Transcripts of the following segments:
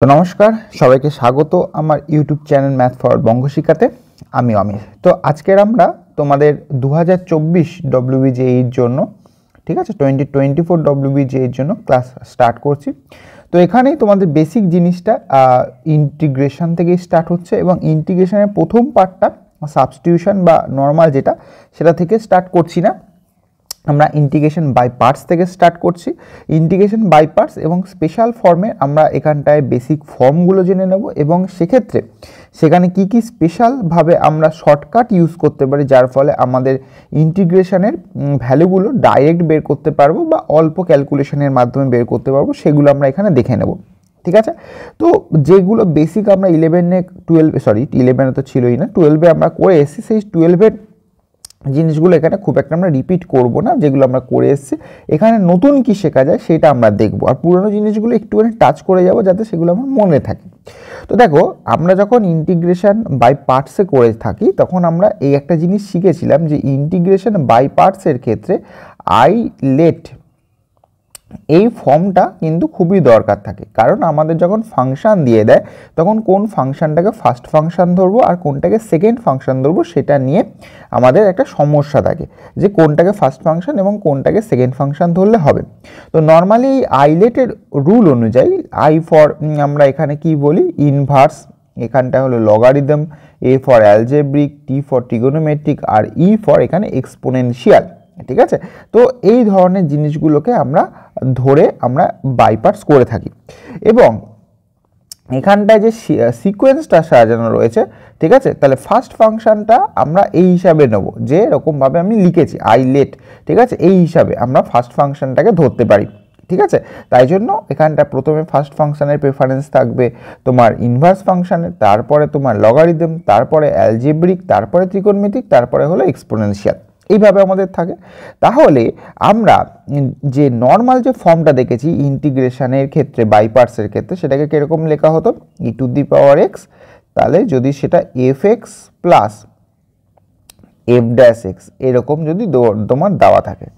তো নমস্কার সবাইকে স্বাগত আমার ইউটিউব চ্যানেল ম্যাথ ফর বঙ্গ শিক্ষাতে। আমি অমির। তো আজকের আমরা তোমাদের 2024 WBJEর জন্য, ঠিক আছে, 2024 WBJEর জন্য ক্লাস স্টার্ট করছি। তো এখানেই তোমাদের বেসিক জিনিসটা ইন্টিগ্রেশন থেকে স্টার্ট হচ্ছে এবং ইন্টিগ্রেশনের প্রথম পার্টটা সাবস্টিটিউশন বা নর্মাল যেটা সেটা থেকে স্টার্ট করছি না, আমরা ইন্টিগ্রেশন বাই পার্টস থেকে স্টার্ট করছি। ইন্টিগ্রেশন বাই পার্টস এবং স্পেশাল ফর্মে আমরা এখানটায় বেসিক ফর্মগুলো জেনে নেব এবং সেক্ষেত্রে সেখানে কি কি স্পেশালভাবে আমরা শর্টকাট ইউজ করতে পারি যার ফলে আমাদের ইন্টিগ্রেশনের ভ্যালুগুলো ডাইরেক্ট বের করতে পারবো বা অল্প ক্যালকুলেশনের মাধ্যমে বের করতে পারবো, সেগুলো আমরা এখানে দেখে নেব। ঠিক আছে, তো যেগুলো বেসিক আমরা 11 তো ছিলই না, 12-এ আমরা করে এসেছি, সেই 12-এর জিনিসগুলো এখানে খুব একটা আমরা রিপিট করব না, যেগুলো আমরা করে এসেছি। এখানে নতুন কি শেখা যায় সেটা আমরা দেখব, আর পুরনো জিনিসগুলো একটুখানি টাচ করে যাব যাতে সেগুলো আমার মনে থাকে। তো দেখো, আমরা যখন ইন্টিগ্রেশন বাই পার্টসে করে থাকি তখন আমরা এই একটা জিনিস শিখেছিলাম যে ইন্টিগ্রেশন বাই পার্টসের ক্ষেত্রে আইলেট এই ফর্মটা কিন্তু খুবই দরকার থাকে, কারণ আমাদের যখন ফাংশন দিয়ে দেয় তখন কোন ফাংশনটাকে ফার্স্ট ফাংশন ধরবো আর কোনটাকে সেকেন্ড ফাংশন ধরবো সেটা নিয়ে আমাদের একটা সমস্যা থাকে যে কোনটাকে ফার্স্ট ফাংশন এবং কোনটাকে সেকেন্ড ফাংশন ধরলে হবে। তো নর্মালি এই আইলেটের রুল অনুযায়ী আমরা এখানে কি বলি, ইনভার্স, এখানটা হলো logarithm, a for algebraic, t for trigonometric আর ই ফর এখানে এক্সপোনেনশিয়াল। ঠিক আছে, তো এই ধরনের জিনিসগুলোকে আমরা ধরে আমরা বাই পার্টস করে থাকি এবং এখানটায় যে সিকোয়েন্সটা সাজানো রয়েছে, ঠিক আছে, তাহলে ফার্স্ট ফাংশনটা আমরা এই হিসাবে নেব, যে এরকমভাবে আমি লিখেছি আইলেট, ঠিক আছে, এই হিসাবে আমরা ফার্স্ট ফাংশনটাকে ধরতে পারি। ঠিক আছে, তাই জন্য এখানটা প্রথমে ফার্স্ট ফাংশনের প্রেফারেন্স থাকবে তোমার ইনভার্স ফাংশনের, তারপরে তোমার লগারিদম, তারপরে অ্যালজেব্রিক, তারপরে ত্রিকোণমিতিক, তারপরে হলো এক্সপোনেনশিয়াল, এইভাবে আমাদের থাকে। তাহলে আমরা যে নর্মাল যে ফর্মটা দেখেছি ইন্টিগ্রেশনের ক্ষেত্রে বাই পার্টসের ক্ষেত্রে, সেটাকে কিরকম লেখা হতো, ই টু দি পাওয়ার এক্স, তাহলে যদি সেটা F x plus F dash x এরকম যদি তোমার দেওয়া থাকে,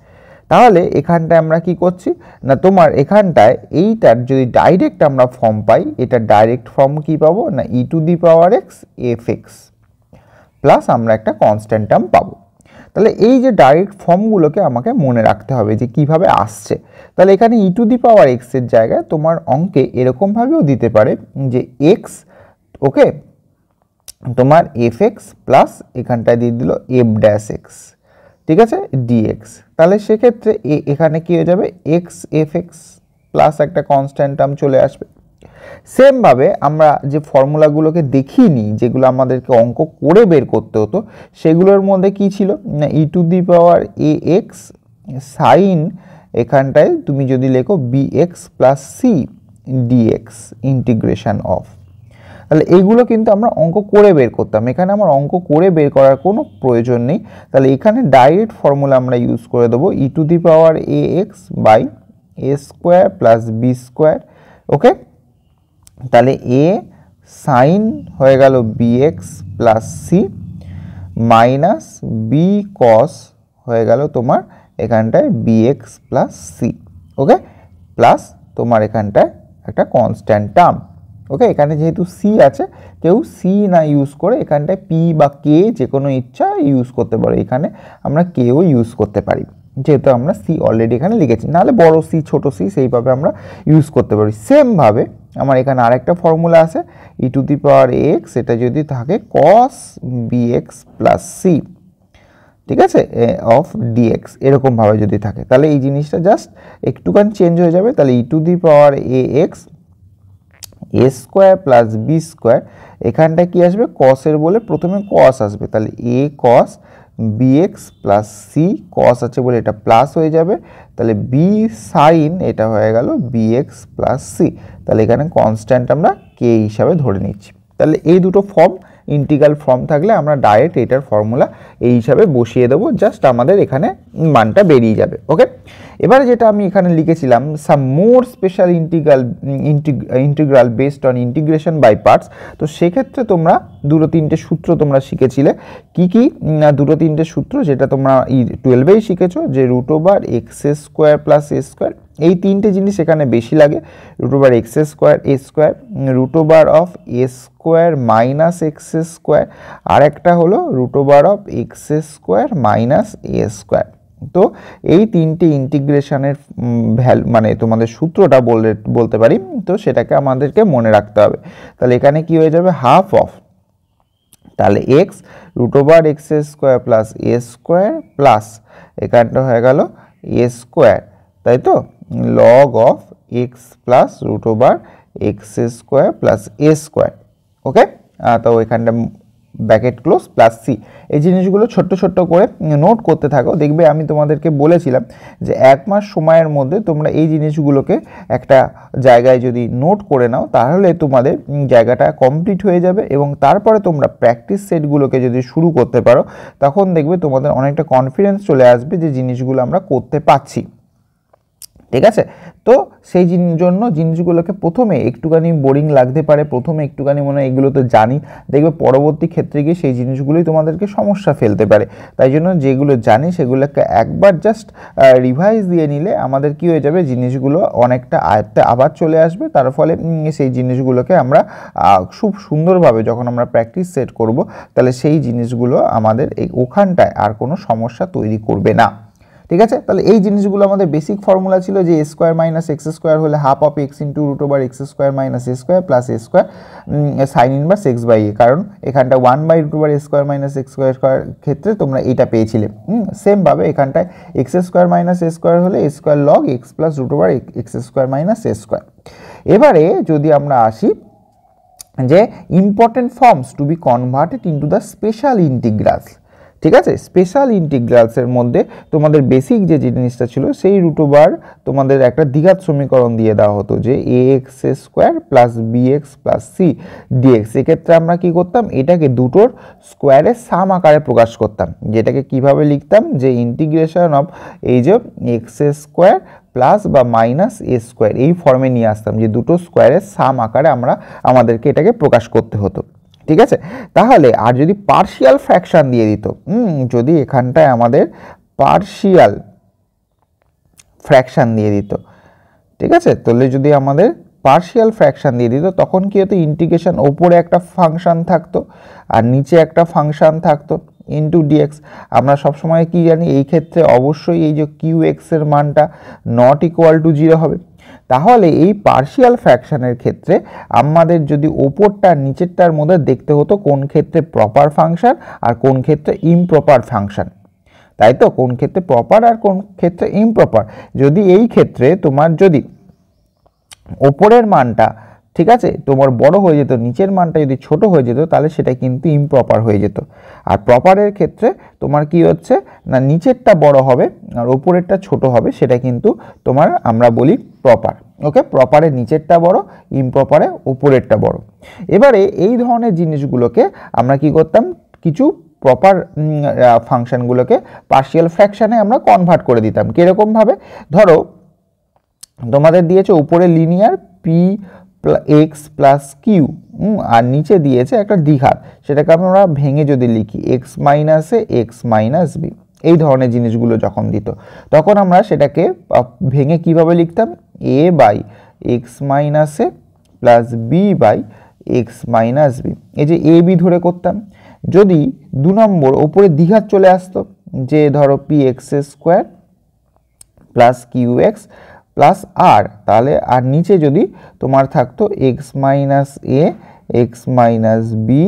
তাহলে এখানটায় আমরা কি করছি না, তোমার এখানটায় এইটার যদি ডাইরেক্ট আমরা ফর্ম পাই, এটা ডাইরেক্ট ফর্ম কি পাবো না, e to the power x f x plus আমরা একটা কনস্ট্যান্ট টার্ম পাবো। তাহলে এই যে ডাইরেক্ট ফর্মগুলোকে আমাকে মনে রাখতে হবে যে কিভাবে আসছে। তাহলে এখানে ই টু দি পাওয়ার এক্সের জায়গায় তোমার অঙ্কে এরকমভাবেও দিতে পারে যে এক্স, ওকে, তোমার এফ এক্স প্লাস এখানটায় দিয়ে দিল এফ ড্যাশ এক্স, ঠিক আছে, ডিএক্স। তাহলে সেক্ষেত্রে এখানে কি হয়ে যাবে, এক্স এফ এক্স প্লাস একটা কনস্ট্যান্ট টার্ম চলে আসবে। সেমভাবে আমরা যে ফর্মুলাগুলোকে দেখিনি, যেগুলো আমাদেরকে অঙ্ক করে বের করতে হতো, সেগুলোর মধ্যে কি ছিল না, e to the power a x sine, এখানটায় তুমি যদি লেখো b x plus c dx integration of, তাহলে এইগুলো কিন্তু আমরা অঙ্ক করে বের করতাম। এখানে আমার অঙ্ক করে বের করার কোনো প্রয়োজন নেই, তাহলে এখানে ডাইরেক্ট ফর্মুলা আমরা ইউজ করে দেবো e to the power a x by a square plus b square, okay. তাহলে এ সাইন হয়ে গেল b x plus c minus b cos হয়ে গেল তোমার এখানটায় b x plus c, okay, plus তোমার এখানটায় একটা কনস্ট্যান্ট টার্ম, ওকে। এখানে যেহেতু সি আছে, কেউ সি না ইউজ করে এখানটায় পি বা কে যে কোনো ইচ্ছা ইউজ করতে পারো, এখানে আমরা কেও ইউজ করতে পারি যেহেতু আমরা সি অলরেডি এখানে লিখেছি, নাহলে বড় সি ছোট সি সেইভাবে আমরা ইউজ করতে পারি। সেমভাবে আমার এখানে আরেকটা ফর্মুলা আছে ই টু দি পাওয়ার এক্স, এটা যদি থাকে cos b x plus c, ঠিক আছে, অফ ডিএক্স, এরকমভাবে যদি থাকে তাহলে এই জিনিসটা জাস্ট একটুখানি চেঞ্জ হয়ে যাবে। তাহলে e to the power a x a square plus b square, এখানটায় কি আসবে, কসের বলে প্রথমে কস আসবে, তাহলে a cos b x plus c, cos আছে বলে এটা প্লাস হয়ে যাবে, তাহলে বি সাইন এটা হয়ে গেল বি এক্স প্লাস সি, তাহলে এখানে কনস্ট্যান্ট আমরা কে হিসাবে ধরে নিচ্ছি। তাহলে এই দুটো ফর্ম ইন্টিগ্রাল ফর্ম থাকলে আমরা ডাইরেক্ট এটার ফর্মুলা এই হিসাবে বসিয়ে দেবো, জাস্ট আমাদের এখানে মানটা বেরিয়ে যাবে, ওকে। এবারে যেটা আমি এখানে লিখেছিলাম some more special integral based on integration by parts, তো সেক্ষেত্রে তোমরা দুটো তিনটে সূত্র তোমরা শিখেছিলে। কি কি না, দুটো তিনটে সূত্র যেটা তোমরা 12-এই শিখেছো, যে √(x² + a² এই তিনটে জিনিস এখানে বেশি লাগে, root over x square a square, root over of a square minus x square, আর একটা হলো root over of x square minus a square. তো এই তিনটে ইন্টিগ্রেশনের ভ্যালু মানে তোমাদের সূত্রটা বলতে পারি, তো সেটাকে আমাদেরকে মনে রাখতে হবে। তাহলে এখানে কি হয়ে যাবে, হাফ অফ, তাহলে x root over x square plus a square plus এখানটা হয়ে গেল এ স্কোয়ার, তাই তো, log of x plus root over x square plus a square. Okay, তো এখানটা ব্র্যাকেট ক্লোজ প্লাস সি। এই জিনিসগুলো ছোট্ট ছোট্ট করে নোট করতে থাকো, দেখবে আমি তোমাদেরকে বলেছিলাম যে 1 মাস সময়ের মধ্যে তোমরা এই জিনিসগুলোকে একটা জায়গায় যদি নোট করে নাও তাহলে তোমাদের জায়গাটা কমপ্লিট হয়ে যাবে, এবং তারপরে তোমরা প্র্যাকটিস সেটগুলোকে যদি শুরু করতে পারো তখন দেখবে তোমাদের অনেকটা কনফিডেন্স চলে আসবে যে জিনিসগুলো আমরা করতে পারছি। ঠিক আছে, তো সেই জন্য জিনিসগুলোকে প্রথমে একটুখানি বোরিং লাগতে পারে, প্রথমে একটুখানি মনে হয় এগুলো তো জানি, দেখবে পরবর্তী ক্ষেত্রে গিয়ে সেই জিনিসগুলোই তোমাদেরকে সমস্যা ফেলতে পারে। তাই জন্য যেগুলো জানি সেগুলোকে একবার জাস্ট রিভাইজ দিয়ে নিলে আমাদের কি হয়ে যাবে, জিনিসগুলো অনেকটা আয়ত্তে আবার চলে আসবে। তার ফলে সেই জিনিসগুলোকে আমরা খুব সুন্দরভাবে যখন আমরা প্র্যাকটিস সেট করব তাহলে সেই জিনিসগুলো আমাদের এই ওখানটায় আর কোনো সমস্যা তৈরি করবে না। ঠিক আছে, তাহলে এই জিনিসগুলো আমাদের বেসিক ফর্মুলা ছিল যে a square minus x square হলে half of x into root over x square minus a square plus a square sine inverse x by a, কারণ এখানটা 1 by root over a square minus x square ক্ষেত্রে তোমরা এইটা পেয়েছিলে। সেমভাবে এখানটায় x square minus a square হলে a square log x plus root over x square minus a square. এবারে যদি আমরা আসি যে important forms to be converted into the special integrals. ঠিক আছে, স্পেশাল ইন্টিগ্রালসের মধ্যে তোমাদের বেসিক যে জিনিসটা ছিল সেই রুট ওভার তোমাদের একটা দ্বিঘাত সমীকরণ দিয়ে দেওয়া হতো যে a x square plus b x plus c dx. এক্ষেত্রে আমরা কি করতাম, এটাকে দুটোর স্কোয়ারের সাম আকারে প্রকাশ করতাম, যেটাকে কিভাবে লিখতাম যে ইন্টিগ্রেশন অফ এই যে এক্স স্কোয়ার প্লাস বা মাইনাস এ স্কোয়ার, এই ফর্মে নিয়ে আসতাম যে দুটো স্কোয়ারের সাম আকারে আমাদেরকে এটাকে প্রকাশ করতে হতো। ঠিক আছে, তাহলে আর যদি পার্শিয়াল ফ্র্যাকশন দিয়ে দিত, যদি এখানটায় আমাদের পার্শিয়াল ফ্র্যাকশন দিয়ে দিত, ঠিক আছে, তাহলে যদি আমাদের পার্শিয়াল ফ্র্যাকশন দিয়ে দিত তখন কি হতো, ইন্টিগ্রেশন ওপরে একটা ফাংশন থাকতো আর নিচে একটা ফাংশন থাকতো ইন্টু ডিএক্স। আমরা সবসময় কি জানি, এই ক্ষেত্রে অবশ্যই এই যে কিউ এক্স এর মানটা নট ইকুয়াল টু 0 হবে। তাহলে এই পার্শিয়াল ফ্র্যাকশনের ক্ষেত্রে আমাদের যদি ওপরটা নিচেরটার মধ্যে দেখতে হতো কোন ক্ষেত্রে প্রপার ফাংশন আর কোন ক্ষেত্রে ইমপ্রপার ফাংশন, তাই তো, কোন ক্ষেত্রে প্রপার আর কোন ক্ষেত্রে ইমপ্রপার। যদি এই ক্ষেত্রে তোমার যদি ওপরের মানটা ঠিক আছে তোমার বড় হয়ে যেত, নিচের মানটা যদি ছোট হয়ে যেত তাহলে সেটা কিন্তু ইমপ্রপার হয়ে যেত। আর প্রপারের ক্ষেত্রে তোমার কি হচ্ছে না, নিচেরটা বড় হবে আর ওপরেরটা ছোট হবে, সেটা কিন্তু তোমার আমরা বলি প্রপার। ওকে, প্রপারে নিচেরটা বড়, ইমপ্রপারে উপরেরটা বড়। এবারে এই ধরনের জিনিসগুলোকে আমরা কি করতাম, কিছু প্রপার ফাংশনগুলোকে পার্শিয়াল ফ্র্যাকশনে আমরা কনভার্ট করে দিতাম। কীরকমভাবে, ধরো তোমাদের দিয়েছে উপরে linear p x plus q, আর নিচে দিয়েছে একটা দ্বিঘাত, সেটাকে আমরা ভেঙে যদি লিখি এক্স মাইনাসে এক্স মাইনাস বি, এই ধরনের জিনিসগুলো যখন দিত তখন আমরা সেটাকে ভেঙে কিভাবে লিখতাম, এ বাই এক্স মাইনাসে plus b by x minus b, এই যে এ বি ধরে করতাম। যদি 2 নম্বর ওপরে দ্বিঘাত চলে আসতো, যে ধরো p x square plus q x plus r, তাহলে আর নিচে যদি তোমার থাকতো x minus a x minus b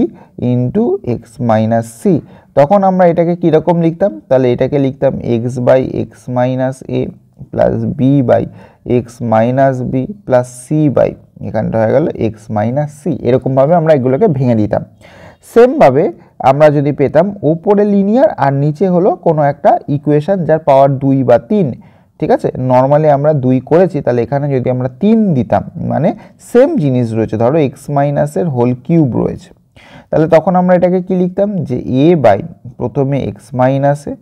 into x minus c, তখন আমরা এটাকে কীরকম লিখতাম, তাহলে এটাকে লিখতাম x by x minus a plus b by x minus b plus c by এখানটা হয়ে গেল এক্স মাইনাস সি। এরকমভাবে আমরা এগুলোকে ভেঙে দিতাম। সেমভাবে আমরা যদি পেতাম ওপরে লিনিয়ার আর নিচে হলো কোনো একটা ইকুয়েশন যার পাওয়ার 2 বা 3, ঠিক আছে, নর্মালি আমরা 2 করেছি, তাহলে এখানে যদি আমরা 3 দিতাম মানে সেম জিনিস রয়েছে, ধরো এক্স মাইনাসের হোল কিউব রয়েছে, তাহলে তখন আমরা এটাকে কি লিখতাম যে এ বাই প্রথমে এক্স মাইনাসে,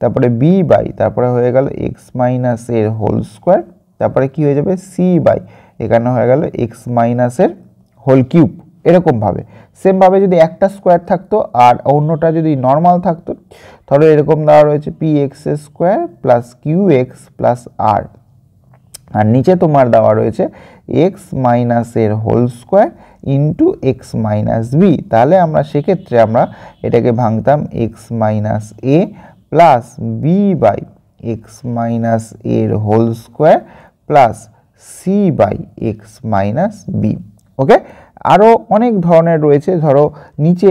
তারপরে বি বাই তারপরে হয়ে গেল এক্স মাইনাসের হোল স্কোয়ার, তারপরে কি হয়ে যাবে সি বাই এখানে হয়ে গেল এক্স মাইনাসের হোল কিউব। এরকমভাবে সেমভাবে যদি একটা স্কোয়ার থাকতো আর অন্যটা যদি নর্মাল থাকতো, ধরো এরকম দেওয়া রয়েছে p x square plus q x plus r, আর নিচে তোমার দেওয়া রয়েছে x minus a whole square into x minus b. তাহলে আমরা সেক্ষেত্রে আমরা এটাকে ভাঙতাম x minus a plus b by x minus a whole square plus c by x minus b. Okay, আরও অনেক ধরনের রয়েছে। ধরো নিচে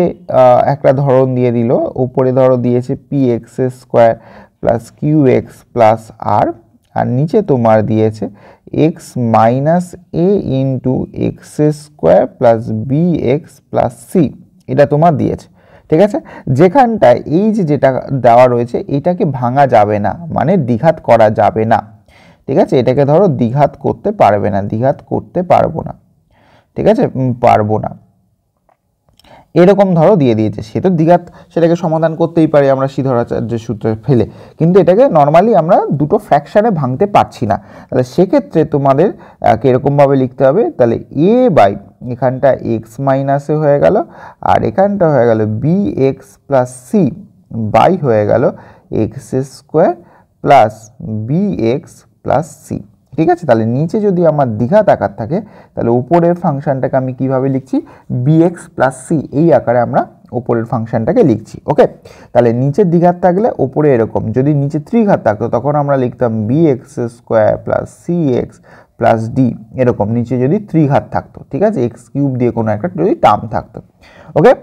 একটা ধরন দিয়ে দিল, উপরে ধরো দিয়েছে p x square plus q x plus r, আর নিচে তোমার দিয়েছে x minus a into x square plus b x plus c, এটা তোমার দিয়েছে। ঠিক আছে, যেখানটায় এই যে যেটা দেওয়া রয়েছে এটাকে ভাঙা যাবে না, মানে দ্বিঘাত করা যাবে না। ঠিক আছে, এটাকে ধরো দ্বিঘাত করতে পারবে না, দ্বিঘাত করতে পারবো না। ঠিক আছে, পারবো না, এরকম ধরো দিয়ে দিয়েছে। সে তো দ্বিঘাত, সেটাকে সমাধান করতেই পারি আমরা সিধরাচার্যের সূত্রে ফেলে, কিন্তু এটাকে নর্মালি আমরা দুটো ফ্র্যাকশনে ভাঙতে পারছি না। তাহলে সেক্ষেত্রে তোমাদের এরকমভাবে লিখতে হবে। তাহলে এ বাই এখানটা এক্স মাইনাসে হয়ে গেল, আর এখানটা হয়ে গেল b x plus c by হয়ে গেল x square plus b x plus c. ঠিক আছে, তাহলে নিচে যদি আমার দ্বিঘাত আকার থাকে তাহলে উপরের ফাংশনটাকে আমি কিভাবে লিখছি, bx প্লাস সি, এই আকারে আমরা উপরের ফাংশনটাকে লিখছি। ওকে, তাহলে নিচে দ্বিঘাত থাকলে উপরে এরকম, যদি নিচে ত্রিঘাত থাকতো তখন আমরা লিখতাম bx square plus c x plus d, এরকম নিচে যদি ত্রিঘাত থাকতো। ঠিক আছে, এক্স কিউব দিয়ে কোনো একটা যদি টার্ম থাকতো। ওকে,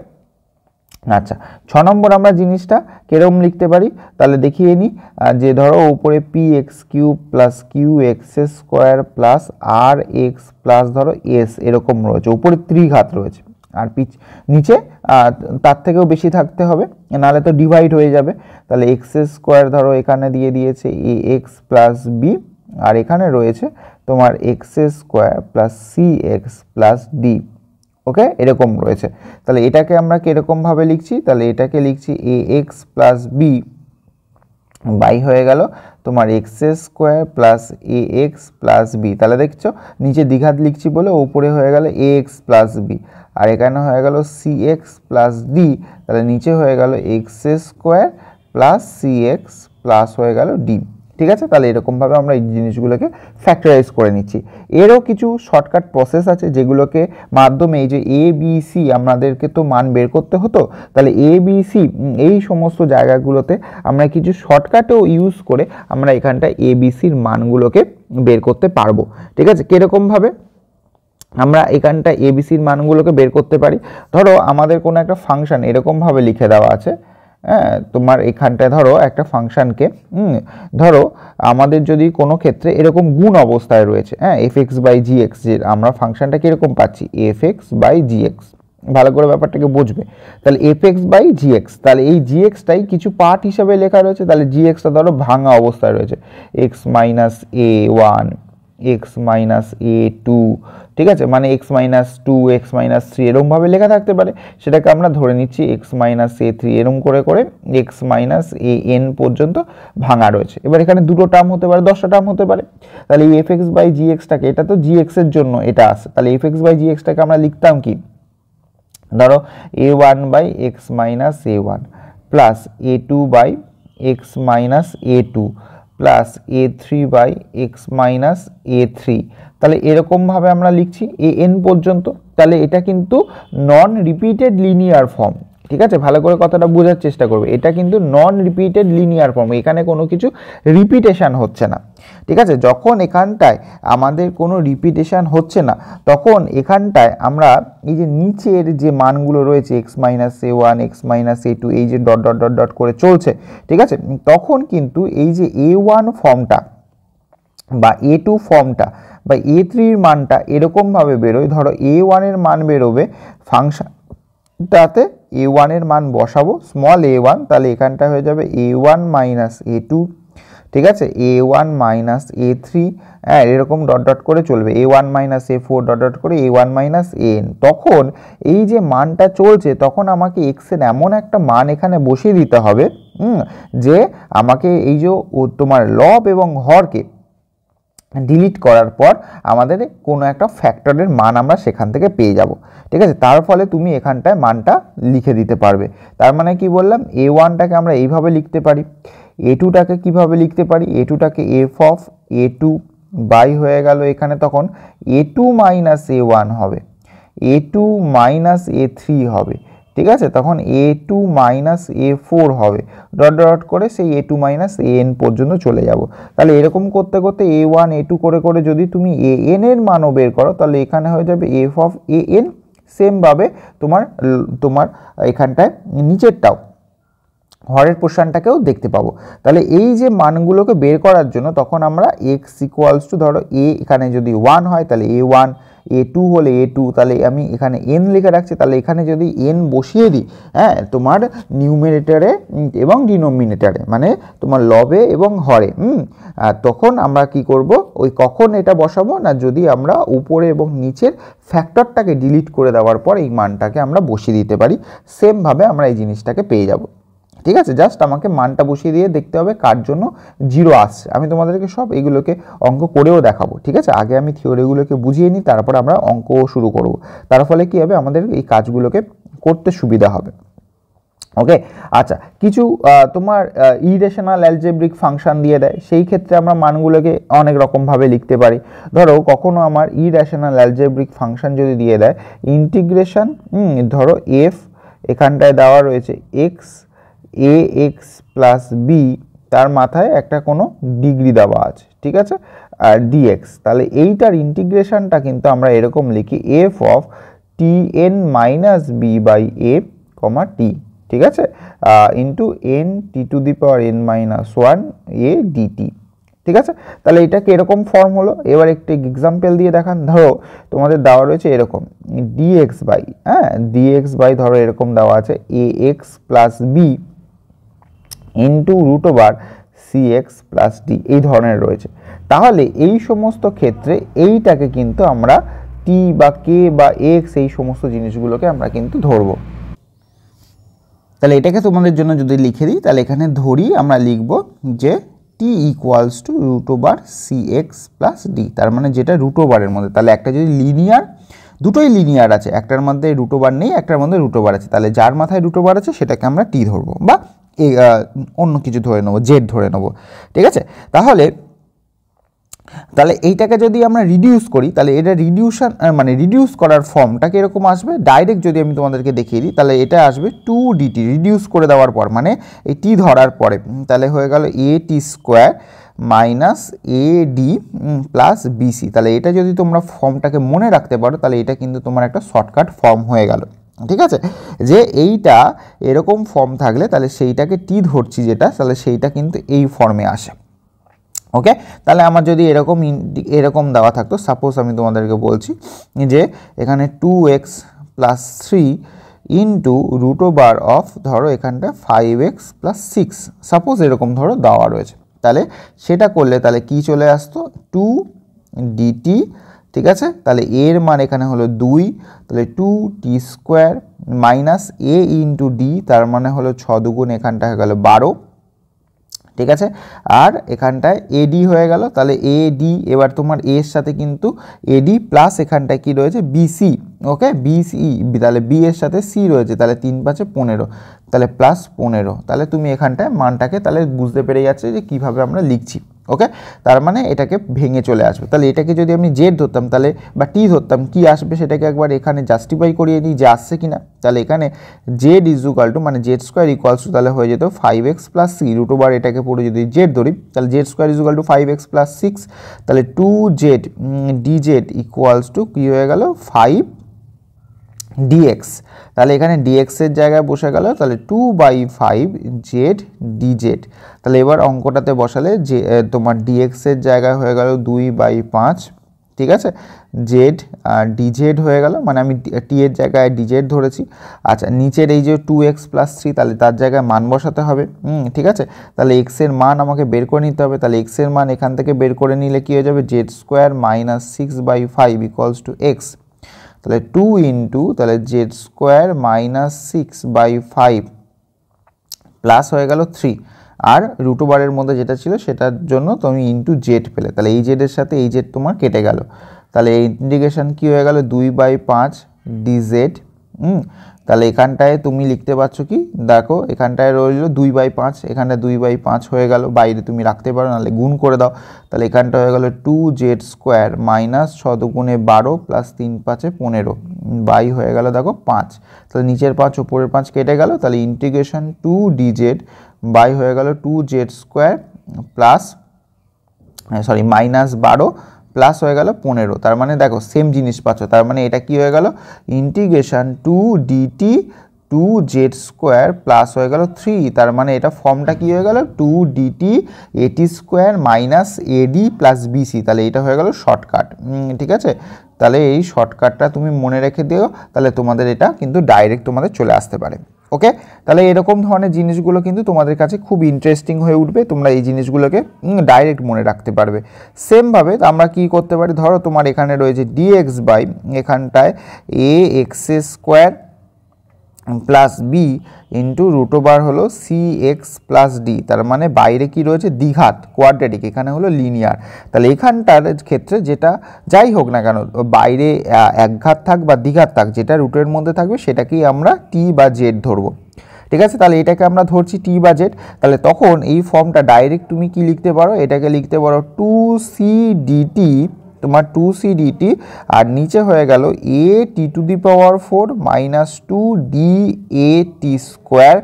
আচ্ছা, 6 নম্বর আমরা জিনিসটা কিরকম লিখতে পারি তাহলে দেখিয়ে নিই। যে ধরো উপরে p x cube plus q x square plus r x plus ধরো এস এরকম রয়েছে, উপরে ত্রিঘাত রয়েছে, আর নিচে তার থেকেও বেশি থাকতে হবে, নাহলে তো ডিভাইড হয়ে যাবে। তাহলে এক্স স্কোয়ার ধরো এখানে দিয়ে দিয়েছে এ এক্স প্লাস বি, আর এখানে রয়েছে তোমার x square plus c x plus d. Okay, এরকম রয়েছে। তাহলে এটাকে আমরা কিরকমভাবে লিখছি, তাহলে এটাকে লিখছি এ এক্স প্লাস বি বাই হয়ে গেল তোমার এক্স স্কোয়ার প্লাস এ এক্স প্লাস বি। তাহলে দেখছো নিচে দ্বিঘাত লিখছি বলে উপরে হয়ে গেল এ এক্স প্লাস বি, আর এখানে হয়ে গেল সি এক্স প্লাস ডি। তাহলে নিচে হয়ে গেল x square plus c x plus হয়ে গেল ডি। ঠিক আছে, তাহলে এরকমভাবে আমরা এই জিনিসগুলোকে ফ্যাক্টরাইজ করে নিচ্ছি। এরও কিছু শর্টকাট প্রসেস আছে যেগুলোকে মাধ্যমে এই যে এ বি সি আমাদেরকে তো মান বের করতে হতো, তাহলে এ বি সি এই সমস্ত জায়গাগুলোতে আমরা কিছু শর্টকাটও ইউজ করে আমরা এখানটা এ বি সির মানগুলোকে বের করতে পারবো। ঠিক আছে, কীরকমভাবে আমরা এখানটা এ বি সির মানগুলোকে বের করতে পারি, ধরো আমাদের কোনো একটা ফাংশন এরকমভাবে লিখে দেওয়া আছে। হ্যাঁ, তোমার এখানটায় ধরো একটা ফাংশনকে ধরো আমাদের যদি কোনো ক্ষেত্রে এরকম গুণ অবস্থায় রয়েছে, হ্যাঁ f x by g x, যে আমরা ফাংশনটা কীরকম পাচ্ছি f x by g x, ভালো করে ব্যাপারটাকে বুঝবে। তাহলে f x by g x, তাহলে এই জি এক্সটাই কিছু পার্ট হিসাবে লেখা রয়েছে। তাহলে জি এক্সটা ধরো ভাঙা অবস্থায় রয়েছে, x minus a one, x minus a two, ঠিক আছে, মানে x minus two, x minus three এরকমভাবে লেখা থাকতে পারে। সেটাকে আমরা ধরে নিচ্ছি এক্স মাইনাস এ থ্রি, এরকম করে করে এক্স মাইনাস এ এন পর্যন্ত ভাঙা রয়েছে। এবার এখানে দুটো টার্ম হতে পারে, 10টা টার্ম হতে পারে। তাহলে এই এফ এক্স বাই জি এক্সটাকে, এটা তো জি এক্সের জন্য এটা আসে, তাহলে এফ এক্স বাই জি এক্সটাকে আমরা লিখতাম কি, ধরো a one by x minus a one plus a two by x minus a two plus a three by x minus a three. তাহলে এরকমভাবে আমরা লিখছি এ এন পর্যন্ত। তাহলে এটা কিন্তু নন রিপিটেড লিনিয়ার ফর্ম। ঠিক আছে, ভালো করে কথাটা বোঝার চেষ্টা করবে, এটা কিন্তু নন রিপিটেড লিনিয়ার ফর্ম, এখানে কোনো কিছু রিপিটেশন হচ্ছে না। ঠিক আছে, যখন এখানটায় আমাদের কোনো রিপিটেশন হচ্ছে না তখন এখানটায় আমরা এই যে নিচের যে মানগুলো রয়েছে x minus a one, x minus a two, এই যে ডট ডট ডট ডট করে চলছে, ঠিক আছে, তখন কিন্তু এই যে এ ওয়ান ফর্মটা বা এ টু ফর্মটা বা এ থ্রির মানটা এরকমভাবে বেরোয়। ধরো এ ওয়ানের মান বেরোবে ফাংশনটাতে, এ ওয়ানের মান বসাবো স্মল এ ওয়ান, তাহলে এখানটা হয়ে যাবে এ ওয়ান মাইনাস এ টু, ঠিক আছে, এ ওয়ান মাইনাস এ থ্রি, হ্যাঁ এরকম ডট ডট করে চলবে, এ ওয়ান মাইনাস এ ফোর ডট ডট করে এ ওয়ান মাইনাস এন। তখন এই যে মানটা চলছে তখন আমাকে এক্সের এমন একটা মান এখানে বসিয়ে দিতে হবে যে আমাকে এই যে তোমার লব এবং হরকে ডিলিট করার পর আমাদের কোনো একটা ফ্যাক্টরের মান আমরা সেখান থেকে পেয়ে যাব। ঠিক আছে, তার ফলে তুমি এখানটায় মানটা লিখে দিতে পারবে। তার মানে কি বললাম, এ ওয়ানটাকে আমরা এইভাবে লিখতে পারি, এ টুটাকে কীভাবে লিখতে পারি, এ টুটাকে f of a two by হয়ে গেল এখানে তখন a2 মাইনাস a1 হবে, a2 মাইনাস a3 হবে, ঠিক আছে, তখন a2 মাইনাস a4 হবে, ডট ডট করে সেই a2 মাইনাস an পর্যন্ত চলে যাব। তাহলে এরকম করতে করতে a1 a2 করে করে যদি তুমি an এর মানও বের করো তাহলে এখানে হয়ে যাবে f অফ an। সেমভাবে তোমার এখানটায় নিচেরটাও হরের পোর্শনটাকেও দেখতে পাবো। তাহলে এই যে মানগুলোকে বের করার জন্য তখন আমরা x ইকুয়ালস টু ধরো a এখানে যদি 1 হয় তাহলে a1, a2 হলে a2, তাহলে আমি এখানে n লিখে রাখছি। তাহলে এখানে যদি n বসিয়ে দিই, হ্যাঁ, তোমার নিউমারেটরে এবং ডিনোমিনেটরে মানে তোমার লবে এবং হরে, তখন আমরা কি করব, ওই কখন এটা বসাবো না, যদি আমরা উপরে এবং নিচের ফ্যাক্টরটাকে ডিলিট করে দেওয়ার পর এই মানটাকে আমরা বসিয়ে দিতে পারি। সেমভাবে আমরা এই জিনিসটাকে পেয়ে যাব, ঠিক আছে। জাস্ট আমাকে মানটা বসিয়ে দিয়ে দেখতে হবে কার জন্য 0 আসছে। আমি তোমাদেরকে সব এইগুলোকে অঙ্ক করেও দেখাবো, ঠিক আছে। আগে আমি থিওরিগুলোকে বুঝিয়ে নিই, তারপর আমরা অঙ্কও শুরু করব। তার ফলে কি হবে, আমাদের এই কাজগুলোকে করতে সুবিধা হবে। ওকে, আচ্ছা, কিছু তোমার ইরেশনাল অ্যালজেব্রিক ফাংশন দিয়ে দেয়, সেই ক্ষেত্রে আমরা মানগুলোকে অনেক রকমভাবে লিখতে পারি। ধরো কখনো আমার ইরেশনাল অ্যালজেব্রিক ফাংশন যদি দিয়ে দেয় ইন্টিগ্রেশন, ধরো এফ এখানটায় দেওয়া রয়েছে এক্স ax প্লাস বি, তার মাথায় একটা কোনো ডিগ্রি দেওয়া আছে, ঠিক আছে, আর dx, তাহলে এইটার ইন্টিগ্রেশনটা কিন্তু আমরা এরকম লিখি f of tn minus b by a comma t, ঠিক আছে, into n t to the power n minus 1 a dt, ঠিক আছে। তাহলে এটাকে এরকম ফর্ম হলো। এবার একটি এক্সাম্পল দিয়ে দেখান। ধরো তোমাদের দেওয়া রয়েছে এরকম dx বাই, dx বাই ধরো এরকম দেওয়া আছে ax plus b into root over cx plus d, এই ধরনের রয়েছে। তাহলে এই সমস্ত ক্ষেত্রে এইটাকে কিন্তু আমরা t বা k বা x এই সমস্ত জিনিসগুলোকে আমরা কিন্তু ধরবো। তাহলে এটাকে তোমাদের জন্য যদি লিখে দিই, তাহলে এখানে ধরি আমরা লিখব যে t equals to root over cx plus d, তার মানে যেটা রুট ওভারের মধ্যে। তাহলে একটা যদি লিনিয়ার, দুটোই লিনিয়ার আছে, একটার মধ্যে রুট ওভার নেই, একটার মধ্যে রুট ওভার আছে, তাহলে যার মাথায় রুট ওভার আছে সেটাকে আমরা টি ধরবো, বা অন্য কিছু ধরে নেবো, জেড ধরে নেবো, ঠিক আছে। তাহলে এইটাকে যদি আমরা রিডিউস করি, তাহলে এটা রিডিউস করার ফর্মটাকে এরকম আসবে। ডাইরেক্ট যদি আমি তোমাদেরকে দেখিয়ে দিই, তাহলে এটা আসবে 2dt রিডিউস করে দেওয়ার পর, মানে এই টি ধরার পরে, তাহলে হয়ে গেল a t square minus a d plus b c. তাহলে এটা যদি তোমরা ফর্মটাকে মনে রাখতে পারো, তাহলে এটা কিন্তু তোমার একটা শর্টকাট ফর্ম হয়ে গেল, ঠিক আছে। যে এইটা এরকম ফর্ম থাকলে তাহলে সেইটাকে টি ধরছি যেটা, তাহলে সেইটা কিন্তু এই ফর্মে আসে। ওকে, তাহলে আমার যদি এরকম দেওয়া থাকতো, সাপোজ আমি তোমাদেরকে বলছি যে এখানে 2x plus 3 into root over of ধরো এখানটা 5x প্লাস 6, সাপোজ এরকম ধরো দেওয়া রয়েছে, তাহলে সেটা করলে তাহলে কি চলে আসতো 2 dt, ঠিক আছে। তাহলে এর মান এখানে হলো 2, তাহলে 2t square minus a into D, তার মানে হলো 6 দুগুণ এখানটা হয়ে গেল 12, ঠিক আছে। আর এখানটায় এডি হয়ে গেল, তাহলে এডি এবার তোমার এর সাথে কিন্তু এডি প্লাস এখানটায় কি রয়েছে বিসি, ওকে, বিসি, তাহলে বি এর সাথে সি রয়েছে, তাহলে 3 5 15, তাহলে প্লাস 15, তাহলে তুমি এখানটায় মানটাকে তাহলে বুঝতে পেরে যাচ্ছে যে কিভাবে আমরা লিখছি। ওকে, তার মানে এটাকে ভেঙে চলে আসবে। তাহলে এটাকে যদি আমি জেড ধরতাম তাহলে বা টি ধরতাম, কি আসবে সেটাকে একবার এখানে জাস্টিফাই করিয়ে নিই যে আসছে কিনা। তাহলে এখানে জেড ইকুয়াল টু মানে জেড স্কোয়ার ইকুয়ালস টু তাহলে হয়ে যেত 5x plus C root over এটাকে পুরো যদি জেড ধরি, তাহলে Z square equal to 5x plus 6, তাহলে 2z dz ইকুয়ালস টু কী হয়ে গেল 5 dx, তাহলে এখানে dx এর জায়গায় বসে গেল তাহলে 2/5 z dz। তাহলে এবার অঙ্কটাতে বসালে যে তোমার dx এর জায়গায় হয়ে গেল 2/5, ঠিক আছে, z dz হয়ে গেল, মানে আমি t এর জায়গায় dz ধরেছি। আচ্ছা, নিচের এই যে 2x প্লাস 3, তাহলে তার জায়গায় মান বসাতে হবে, ঠিক আছে। তাহলে x এর মান আমাকে বের করে নিতে হবে, তাহলে x এর মান এখান থেকে বের করে নিলে কি হয়ে যাবে z square minus 6/5 equals to x, তাহলে 2 ইন্টু তাহলে জেড স্কোয়ার মাইনাস 6/5 প্লাস হয়ে গেল 3, আর রুট ওভারের মধ্যে যেটা ছিল সেটার জন্য তুমি ইন্টু জেড পেলে, তাহলে এই জেডের সাথে এই জেড তোমার কেটে গেল, তাহলে এই ইন্টিগ্রেশন কি হয়ে গেল 2/5 dz তাহলে এখানটায় তুমি লিখতে পারছো কি, দেখো এখানটায় রইল 2/5, এখানে 2/5 হয়ে গেল, বাইরে তুমি রাখতে পারো, নাহলে গুণ করে দাও। তাহলে এখানটা হয়ে গেল 2z² মাইনাস 6 দুগুণে 12 প্লাস 3 5 15 বাই হয়ে গেল দেখো 5। তাহলে নিচের 5 উপরের 5 কেটে গেল, তাহলে ইন্টিগ্রেশন 2dz বাই হয়ে গেল 2z² প্লাস মাইনাস 12 প্লাস হয়ে গেল 15। তার মানে দেখো সেম জিনিস পাচ্ছ, তার মানে এটা কি হয়ে গেল, ইন্টিগ্রেশন 2dt 2z² প্লাস হয়ে গেল 3। তার মানে এটা ফর্মটা কি হয়ে গেল, 2dt at² minus ad plus bc। তাহলে এটা হয়ে গেল শর্টকাট। ঠিক আছে, তাহলে এই শর্টকাটটা তুমি মনে রেখে দিও, তাহলে তোমাদের এটা কিন্তু ডাইরেক্ট তোমাদের চলে আসতে পারে। ওকে, তাহলে এরকম ধরনের জিনিসগুলো কিন্তু তোমাদের কাছে খুব ইন্টারেস্টিং হয়ে উঠবে, তোমরা এই জিনিসগুলোকে ডাইরেক্ট মনে রাখতে পারবে। সেমভাবে আমরা কি করতে পারি, ধরো তোমার এখানে রয়েছে dx বাই এখানটায় ax² প্লাস বি ইন্টু √ওভার হলো cx প্লাস ডি। তার মানে বাইরে কি রয়েছে, দ্বিঘাত কোয়াড্রেটিক, এখানে হলো লিনিয়ার। তাহলে এখানটার ক্ষেত্রে যেটা যাই হোক না কেন, বাইরে একঘাত থাক বা দ্বিঘাত থাক, যেটা রুটের মধ্যে থাকবে সেটাকেই আমরা টি বা জেড ধরবো। ঠিক আছে, তাহলে এটাকে আমরা ধরছি টি বা জেড। তাহলে তখন এই ফর্মটা ডাইরেক্ট তুমি কি লিখতে পারো, এটাকে লিখতে পারো 2c/dt, তোমার 2c/dt, আর নিচে হয়ে গেল at⁴ মাইনাস 2dat²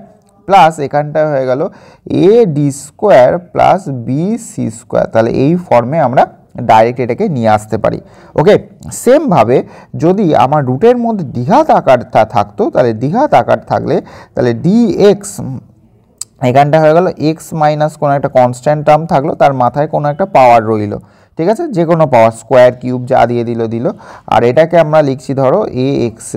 প্লাস এখানটা হয়ে গেল ad² প্লাস bc²। তাহলে এই ফর্মে আমরা ডাইরেক্ট এটাকে নিয়ে আসতে পারি। ওকে, সেমভাবে যদি আমার রুটের মধ্যে দ্বিঘাত আকারটা থাকতো, তাহলে দ্বিঘাত আকার থাকলে তাহলে dx এখানটা হয়ে গেল এক্স মাইনাস কোনো একটা কনস্ট্যান্ট টার্ম থাকলো, তার মাথায় কোনো একটা পাওয়ার রইল। ঠিক আছে, যে কোনো পাওয়ার, স্কোয়ার কিউব যা দিয়ে দিল, আর এটাকে আমরা লিখছি ধরো ax²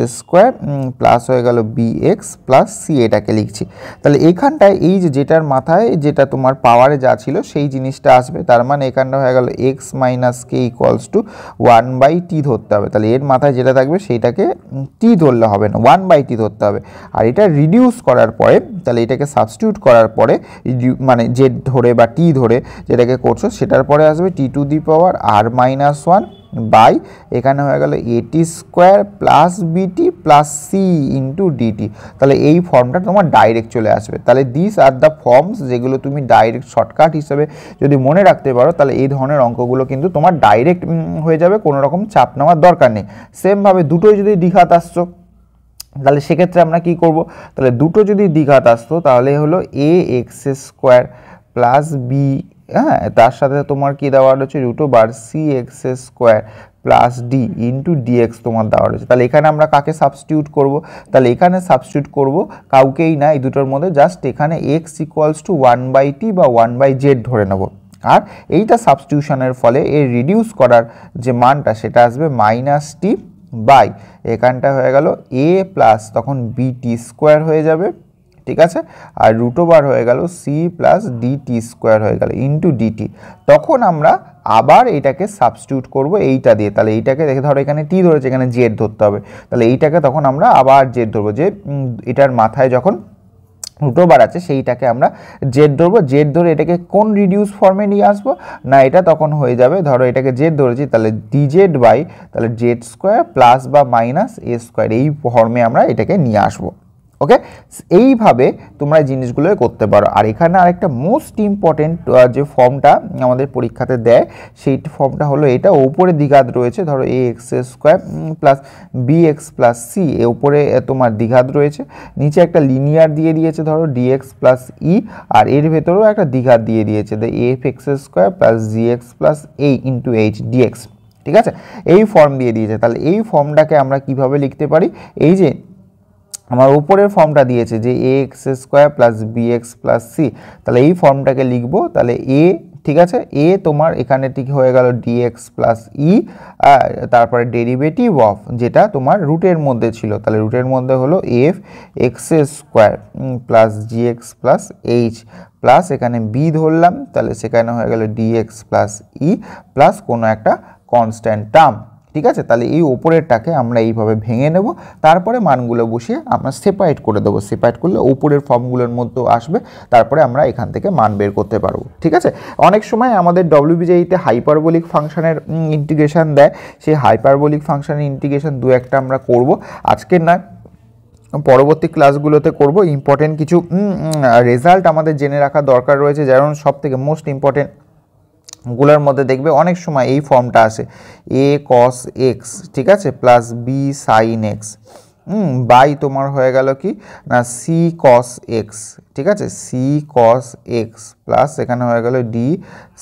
প্লাস হয়ে গেল bx প্লাস c, এটাকে লিখছি। তাহলে এখানটায় এই যেটার মাথায় যেটা তোমার পাওয়ারে যা ছিল সেই জিনিসটা আসবে, তার মানে এখানটা হয়ে গেল x minus k equals to 1/t ধরতে হবে। তাহলে এর মাথায় যেটা থাকবে সেইটাকে t ধরলে হবে না, 1/t ধরতে হবে। আর এটা রিডিউস করার পরে, তাহলে এটাকে সাবস্টিটিউট করার পরে, মানে z ধরে বা t ধরে যেটাকে করছো, সেটার পরে আসবে t⁴r-1 বাই এখানে হয়ে গেল at² plus bt plus c into dt। তাহলে এই ফর্মটা তোমার ডাইরেক্ট চলে আসবে। তাহলে দিস আর দ্য ফর্মস যেগুলো তুমি ডাইরেক্ট শর্টকাট হিসেবে যদি মনে রাখতে পারো, তাহলে এই ধরনের অঙ্কগুলো কিন্তু তোমার ডাইরেক্ট হয়ে যাবে, কোনো রকম চাপ নেওয়ার দরকার নেই। সেমভাবে দুটোই যদি দ্বিঘাত আসছো, তাহলে সেক্ষেত্রে আমরা কি করব, তাহলে দুটো যদি দ্বিঘাত আসতো তাহলে হলো ax² প্লাস বি, হ্যাঁ, তার সাথে তোমার কি দেওয়া রয়েছে √ওভার cx² plus d into d x তোমার দেওয়া রয়েছে। তাহলে এখানে আমরা কাকে সাবস্টিটিউট করব, তাহলে এখানে সাবস্টিটিউট করব কাউকেই না, এই দুটোর মধ্যে জাস্ট এখানে x ইকুয়ালস টু 1/t বা 1/z ধরে নেব। আর এইটা সাবস্টিটিউশনের ফলে এর রিডিউস করার যে মানটা সেটা আসবে -t বাই এখানটা হয়ে গেল a প্লাস তখন bt² হয়ে যাবে। ঠিক আছে, আর √ওভার হয়ে গেল c প্লাস dt² হয়ে গেল ইন্টু dt। তখন আমরা আবার এটাকে সাবস্টিটিউট করব এইটা দিয়ে। তাহলে এইটাকে দেখে ধরো এখানে t ধরেছে, এখানে z ধরতে হবে। তাহলে এইটাকে তখন আমরা আবার z ধরবো, যে এটার মাথায় যখন √ওভার আছে সেইটাকে আমরা z ধরবো। z ধরে এটাকে কোন রিডিউস ফর্মে নিয়ে আসবো না, এটা তখন হয়ে যাবে, ধরো এটাকে z ধরেছি, তাহলে dz বাই তাহলে z² প্লাস বা মাইনাস a², এই ফর্মে আমরা এটাকে নিয়ে আসবো। ওকে, এইভাবে তোমরা জিনিসগুলো করতে পারো। আর এখানে আরেকটা মোস্ট ইম্পর্টেন্ট যে ফর্মটা আমাদের পরীক্ষাতে দেয়, সেই ফর্মটা হলো এটা, উপরে দ্বিঘাত রয়েছে, ধরো ax² plus bx plus c, এ উপরে তোমার দ্বিঘাত রয়েছে, নিচে একটা লিনিয়ার দিয়ে দিয়েছে ধরো dx প্লাস e, আর এর ভেতরেও একটা দ্বিঘাত দিয়ে দিয়েছে fx² plus gx plus a into h dx। ঠিক আছে, এই ফর্ম দিয়ে দিয়েছে। তাহলে এই ফর্মটাকে আমরা কিভাবে লিখতে পারি, এই যে আমার উপরের ফর্মটা দিয়েছে যে ax² plus bx plus c, তাহলে এই ফর্মটাকে লিখবো। তাহলে a, ঠিক আছে, a তোমার এখানে ঠিক হয়ে গেল dx প্লাস e, তারপরে ডেরিভেটিভ অফ যেটা তোমার রুটের মধ্যে ছিল, তাহলে রুটের মধ্যে হলো fx² plus gx plus h plus এখানে b ধরলাম, তাহলে সেখানে হয়ে গেল dx প্লাস e প্লাস কোনো একটা কনস্ট্যান্ট টার্ম। ঠিক আছে, তাহলে এই উপরেরটাকে আমরা এইভাবে ভেঙে নেব, তারপরে মানগুলো বসিয়ে আমরা সেপারেট করে দেবো। সেপারেট করলে উপরের ফর্মগুলোর মধ্যেও আসবে, তারপরে আমরা এখান থেকে মান বের করতে পারবো। ঠিক আছে, অনেক সময় আমাদের WBJEতে হাইপারবোলিক ফাংশনের ইন্টিগ্রেশন দেয়, সেই হাইপারবোলিক ফাংশনের ইন্টিগ্রেশন দু একটা আমরা করব, আজকের না পরবর্তী ক্লাসগুলোতে করব। ইম্পর্টেন্ট কিছু রেজাল্ট আমাদের জেনে রাখা দরকার রয়েছে, যেমন সব থেকে মোস্ট ইম্পর্টেন্ট গুলোর মধ্যে দেখবে অনেক সময় এই ফর্মটা আসে a cos x, ঠিক আছে, plus b sin x by তোমার হয়ে গেল কি না c cos x, ঠিক আছে, c cos x প্লাস এখানে হয়ে গেল d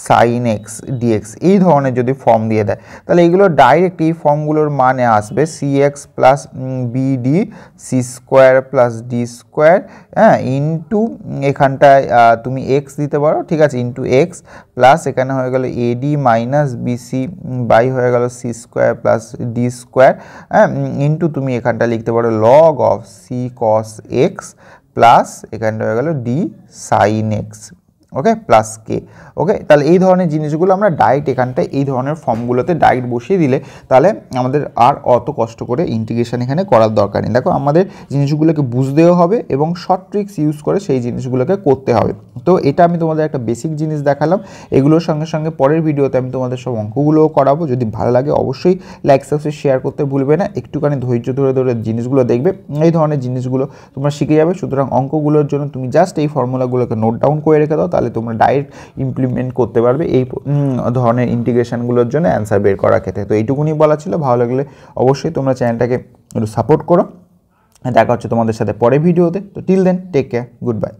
sin x dx। এই ধরনের যদি ফর্ম দিয়ে দেয় তাহলে এইগুলো ডাইরেক্ট এই ফর্মগুলোর মানে আসবে cx plus bd c square plus d square, হ্যাঁ, ইন্টু এখানটায় তুমি x দিতে পারো, ঠিক আছে, ইন্টু x প্লাস এখানে হয়ে গেল ad মাইনাস bc বাই হয়ে গেল c square plus d square, হ্যাঁ, ইন্টু তুমি এখানটা লিখতে পারো log of c cos x plus এখানটা হয়ে গেল d sin x, ওকে, প্লাস কে। ওকে, তাহলে এই ধরনের জিনিসগুলো আমরা ডাইরেক্ট এখানটায় এই ধরনের ফর্মগুলোতে ডাইরেক্ট বসিয়ে দিলে তাহলে আমাদের আর অত কষ্ট করে ইন্টিগ্রেশন এখানে করার দরকার নেই। দেখো আমাদের জিনিসগুলোকে বুঝতেও হবে এবং শর্ট ট্রিক্স ইউজ করে সেই জিনিসগুলোকে করতে হবে। তো এটা আমি তোমাদের একটা বেসিক জিনিস দেখালাম। এগুলোর সঙ্গে সঙ্গে পরের ভিডিওতে আমি তোমাদের সব অঙ্কগুলোও করাবো। যদি ভালো লাগে অবশ্যই লাইক সাবস্ক্রাইব শেয়ার করতে ভুলবে না। একটুখানি ধৈর্য ধরে ধরে জিনিসগুলো দেখবে, এই ধরনের জিনিসগুলো তোমরা শিখে যাবে। সুতরাং অঙ্কগুলোর জন্য তুমি জাস্ট এই ফর্মুলাগুলোকে নোট ডাউন করে রেখে দাও, তাহলে তোমরা ডাইরেক্ট ইমপ্লিমেন্ট করতে পারবে এই ধরনের ইন্টিগ্রেশনগুলোর জন্য অ্যান্সার বের করার ক্ষেত্রে। তো এইটুকুনি বলা ছিল। ভালো লাগলে অবশ্যই তোমরা চ্যানেলটাকে একটু সাপোর্ট করো। দেখা হচ্ছে তোমাদের সাথে পরের ভিডিওতে। তো till then take care, good by.